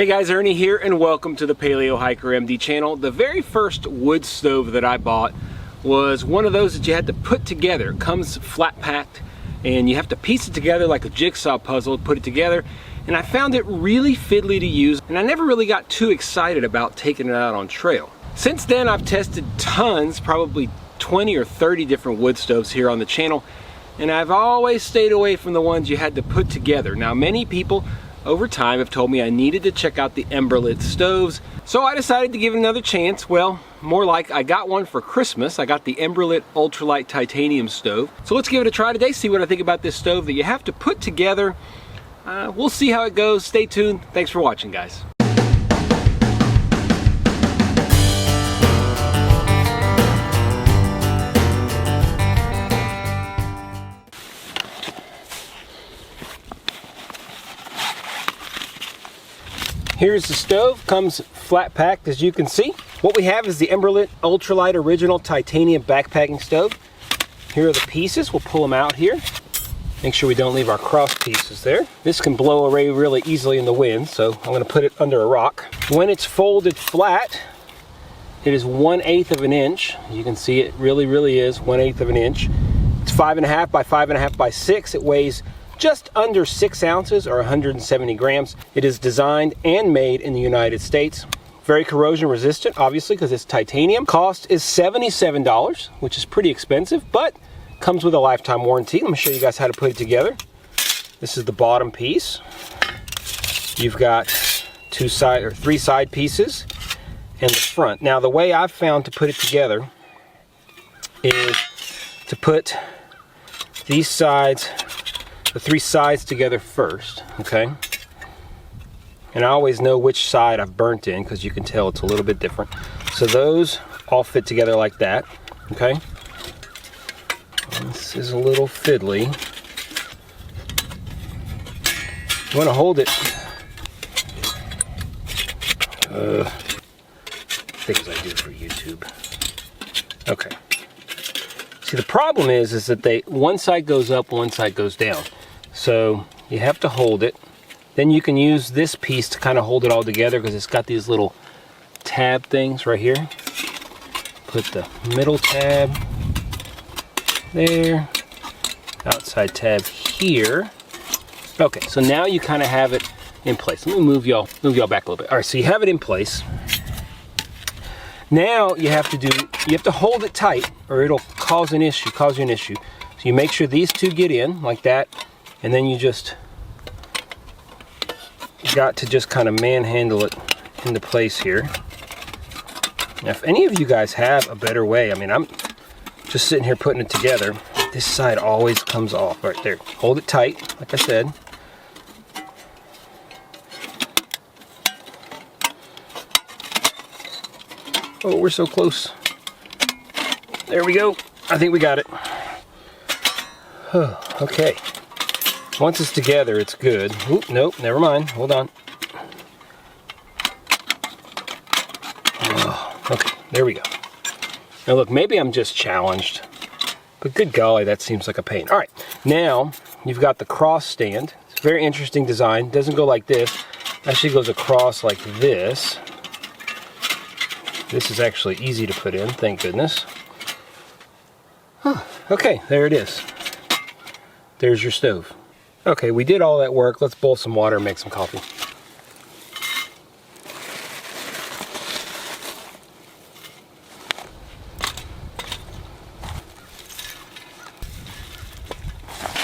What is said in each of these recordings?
Hey guys, Ernie here and welcome to the Paleo Hiker MD channel. The very first wood stove that I bought was one of those that you had to put together. It comes flat packed and you have to piece it together like a jigsaw puzzle, put it together. And I found it really fiddly to use and I never really got too excited about taking it out on trail. Since then I've tested tons, probably 20 or 30 different wood stoves here on the channel, and I've always stayed away from the ones you had to put together. Now many people over time have told me I needed to check out the Emberlit stoves, so I decided to give it another chance. Well, more like I got one for Christmas. I got the Emberlit Ultralight Titanium stove. So let's give it a try today, see what I think about this stove that you have to put together. We'll see how it goes. Stay tuned. Thanks for watching, guys. Here's the stove, comes flat packed as you can see. What we have is the Emberlit Ultralight Original Titanium Backpacking Stove. Here are the pieces, we'll pull them out here. Make sure we don't leave our cross pieces there. This can blow away really easily in the wind, so I'm gonna put it under a rock. When it's folded flat, it is 1/8 of an inch. You can see it really is 1/8 of an inch. It's 5.5 by 5.5 by 6. It weighs just under 6 ounces or 170 grams. It is designed and made in the United States. Very corrosion resistant, obviously, because it's titanium. Cost is $77, which is pretty expensive, but comes with a lifetime warranty. Let me show you guys how to put it together. This is the bottom piece. You've got three side pieces and the front. Now the way I've found to put it together is to put these sides, the three sides together first, okay? And I always know which side I've burnt in because you can tell it's a little bit different. So those all fit together like that, okay? This is a little fiddly. You want to hold it. Things I do for YouTube. Okay. See, the problem is that one side goes up, one side goes down. So you have to hold it. Then you can use this piece to kind of hold it all together because it's got these little tab things right here. Put the middle tab there, outside tab here. Okay, so now you kind of have it in place. Let me move y'all back a little bit. All right, so you have it in place. Now you have to hold it tight or it'll cause you an issue. So you make sure these two get in like that, and then you got to just kind of manhandle it into place here. Now if any of you guys have a better way, I mean, I'm just sitting here putting it together. This side always comes off. Right there. Hold it tight, like I said. Oh, we're so close. There we go. I think we got it. Okay. Once it's together, it's good. Oop, nope, never mind. Hold on. Okay, there we go. Now look, maybe I'm just challenged, but good golly, that seems like a pain. All right, now you've got the cross stand. It's a very interesting design. It doesn't go like this. It actually goes across like this. This is actually easy to put in, thank goodness. Okay, there it is. There's your stove. Okay, we did all that work. Let's boil some water and make some coffee.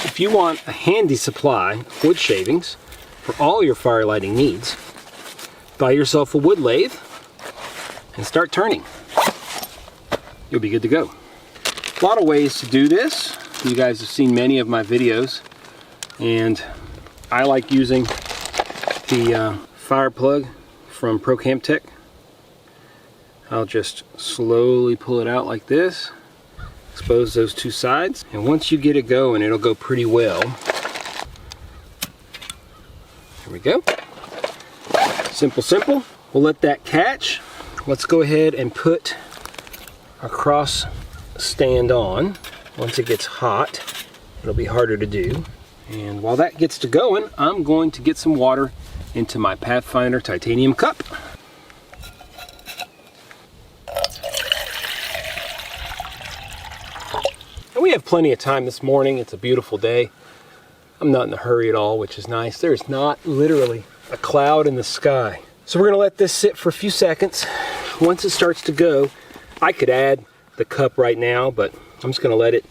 If you want a handy supply of wood shavings for all your fire lighting needs, buy yourself a wood lathe and start turning. You'll be good to go. A lot of ways to do this. You guys have seen many of my videos, and I like using the fire plug from Camp Tech. I'll just slowly pull it out like this, expose those two sides, and once you get it going, it'll go pretty well. There we go. Simple. We'll let that catch. Let's go ahead and put our cross stand on. Once it gets hot, it'll be harder to do. And while that gets to going, I'm going to get some water into my Pathfinder titanium cup. And we have plenty of time this morning. It's a beautiful day. I'm not in a hurry at all, which is nice. There's not literally a cloud in the sky. So we're gonna let this sit for a few seconds. Once it starts to go, I could add the cup right now, but I'm just gonna let it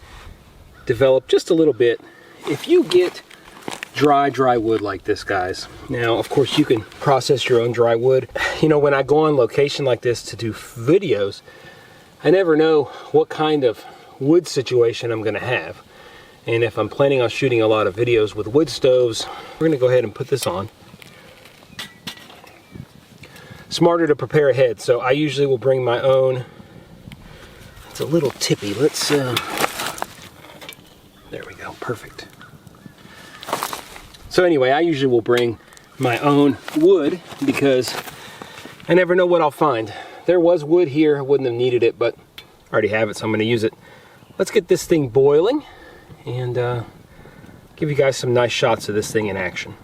develop just a little bit. If you get dry wood like this, guys, now of course you can process your own dry wood. You know, when I go on location like this to do videos, I never know what kind of wood situation I'm gonna have. And if I'm planning on shooting a lot of videos with wood stoves, we're gonna go ahead and put this on. Smarter to prepare ahead, so I usually will bring my own. It's a little tippy. Let's, there we go, perfect. So anyway, I usually will bring my own wood because I never know what I'll find. There was wood here, I wouldn't have needed it, but I already have it, so I'm gonna use it. Let's get this thing boiling and give you guys some nice shots of this thing in action.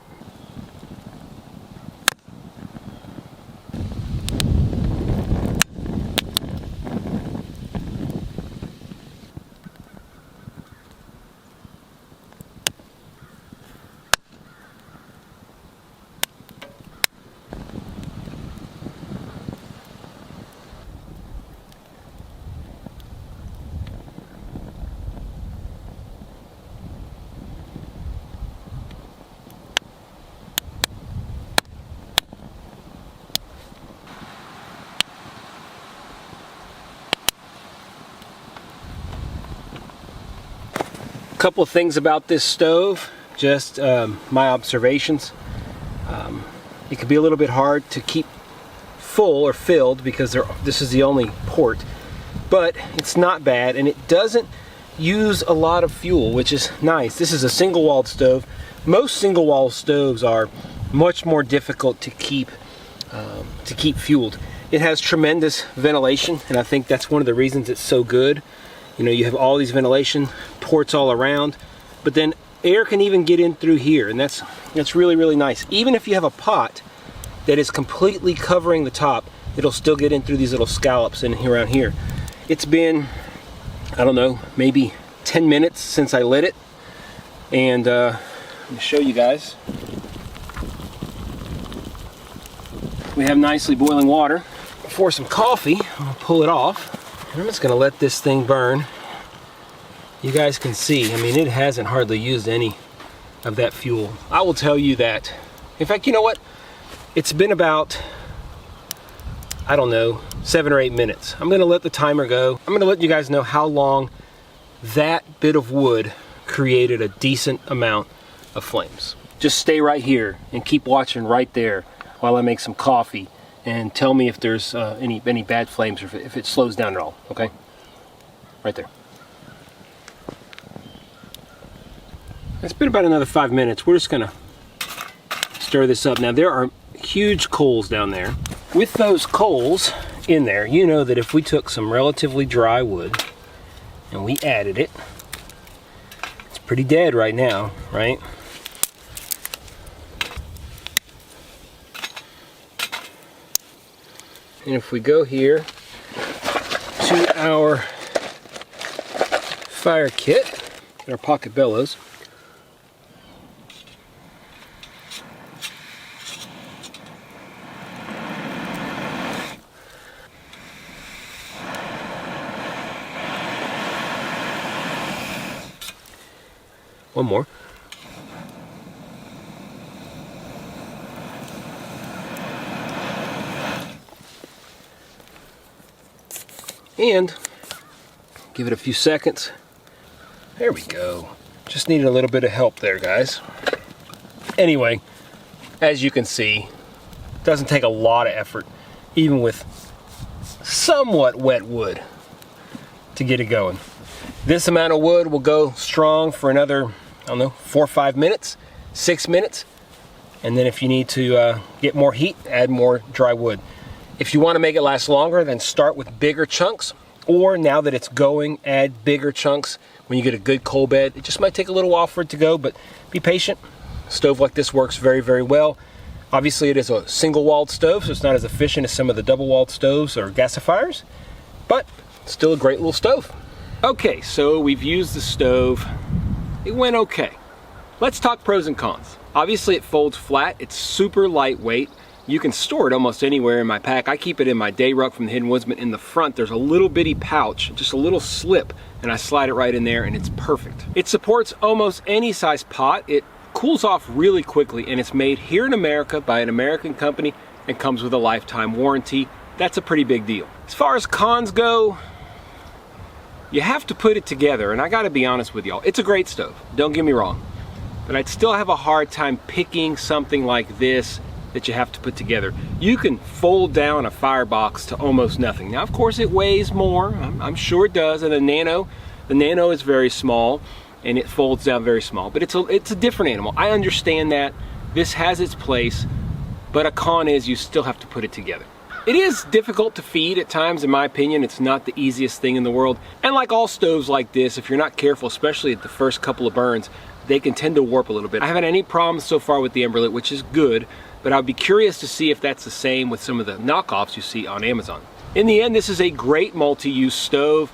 Couple of things about this stove, just my observations. It could be a little bit hard to keep full or filled because this is the only port, but it's not bad, and it doesn't use a lot of fuel, which is nice. This is a single-walled stove. Most single-wall stoves are much more difficult to keep fueled. It has tremendous ventilation, and I think that's one of the reasons it's so good. You know, you have all these ventilation ports all around, but then air can even get in through here, and that's really, really nice. Even if you have a pot that is completely covering the top, it'll still get in through these little scallops in around here. It's been, I don't know, maybe 10 minutes since I lit it, and let me show you guys. We have nicely boiling water. Pour some coffee, I'll pull it off. I'm just gonna let this thing burn. You guys can see, I mean, it hasn't hardly used any of that fuel. I will tell you that. In fact, you know what? It's been about, I don't know, 7 or 8 minutes. I'm gonna let the timer go. I'm gonna let you guys know how long that bit of wood created a decent amount of flames. Just stay right here and keep watching right there while I make some coffee, and tell me if there's any bad flames or if it slows down at all, okay? Right there. It's been about another 5 minutes. We're just gonna stir this up. Now, there are huge coals down there. With those coals in there, you know that if we took some relatively dry wood and we added it, it's pretty dead right now, right? And if we go here to our fire kit, our pocket bellows, one more. And give it a few seconds. There we go. Just needed a little bit of help there, guys. Anyway, as you can see, it doesn't take a lot of effort, even with somewhat wet wood, to get it going. This amount of wood will go strong for another, I don't know, 4 or 5 minutes, 6 minutes. And then if you need to get more heat, add more dry wood. If you want to make it last longer, then start with bigger chunks, or now that it's going, add bigger chunks when you get a good coal bed. It just might take a little while for it to go, but be patient. A stove like this works very, very well. Obviously it is a single-walled stove, so it's not as efficient as some of the double-walled stoves or gasifiers, but still a great little stove. Okay, so we've used the stove. It went okay. Let's talk pros and cons. Obviously it folds flat, it's super lightweight. You can store it almost anywhere in my pack. I keep it in my day ruck from the Hidden Woodsman. In the front, there's a little bitty pouch, just a little slip, and I slide it right in there and it's perfect. It supports almost any size pot. It cools off really quickly, and it's made here in America by an American company and comes with a lifetime warranty. That's a pretty big deal. As far as cons go, you have to put it together, and I gotta be honest with y'all, it's a great stove, don't get me wrong, but I'd still have a hard time picking something like this that you have to put together. You can fold down a FIREBOX to almost nothing. Now of course it weighs more, I'm sure it does, and the Nano is very small, and it folds down very small, but it's a different animal. I understand that. This has its place, but a con is you still have to put it together. It is difficult to feed at times, in my opinion. It's not the easiest thing in the world. And like all stoves like this, if you're not careful, especially at the first couple of burns, they can tend to warp a little bit. I haven't had any problems so far with the Emberlit, which is good, but I'd be curious to see if that's the same with some of the knockoffs you see on Amazon. In the end, this is a great multi-use stove.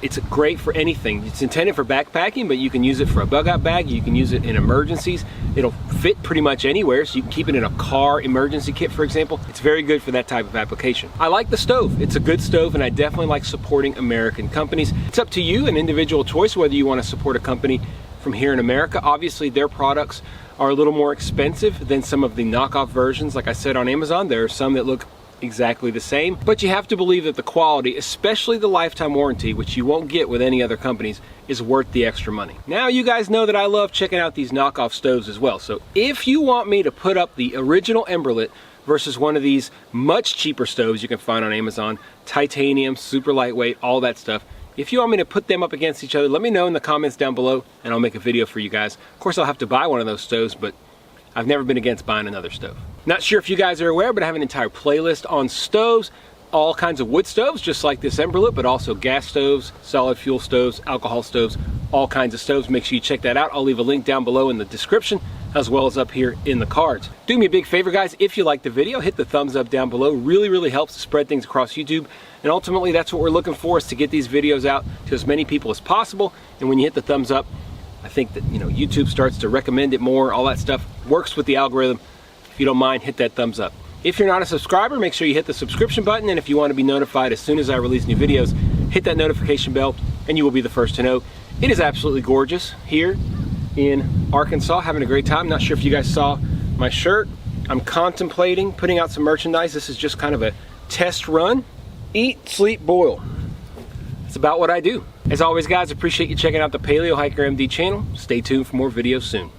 It's great for anything. It's intended for backpacking, but you can use it for a bug out bag. You can use it in emergencies. It'll fit pretty much anywhere, so you can keep it in a car emergency kit, for example. It's very good for that type of application. I like the stove. It's a good stove, and I definitely like supporting American companies. It's up to you, an individual choice, whether you want to support a company from here in America. Obviously, their products are a little more expensive than some of the knockoff versions. Like I said, on Amazon, there are some that look exactly the same, but you have to believe that the quality, especially the lifetime warranty, which you won't get with any other companies, is worth the extra money. Now you guys know that I love checking out these knockoff stoves as well, so if you want me to put up the original Emberlit versus one of these much cheaper stoves you can find on Amazon, titanium, super lightweight, all that stuff, if you want me to put them up against each other, let me know in the comments down below and I'll make a video for you guys. Of course, I'll have to buy one of those stoves, but I've never been against buying another stove. Not sure if you guys are aware, but I have an entire playlist on stoves, all kinds of wood stoves, just like this Emberlit, but also gas stoves, solid fuel stoves, alcohol stoves, all kinds of stoves. Make sure you check that out. I'll leave a link down below in the description, as well as up here in the cards. Do me a big favor, guys, if you like the video, hit the thumbs up down below. Really helps to spread things across YouTube. And ultimately, that's what we're looking for, is to get these videos out to as many people as possible. And when you hit the thumbs up, I think that, YouTube starts to recommend it more, all that stuff works with the algorithm. If you don't mind, hit that thumbs up. If you're not a subscriber, make sure you hit the subscription button, and if you want to be notified as soon as I release new videos, hit that notification bell and you will be the first to know. It is absolutely gorgeous here in Arkansas, having a great time. Not sure if you guys saw my shirt. I'm contemplating putting out some merchandise. This is just kind of a test run. Eat, sleep, boil. That's about what I do. As always, guys, appreciate you checking out the Paleo Hiker MD channel. Stay tuned for more videos soon.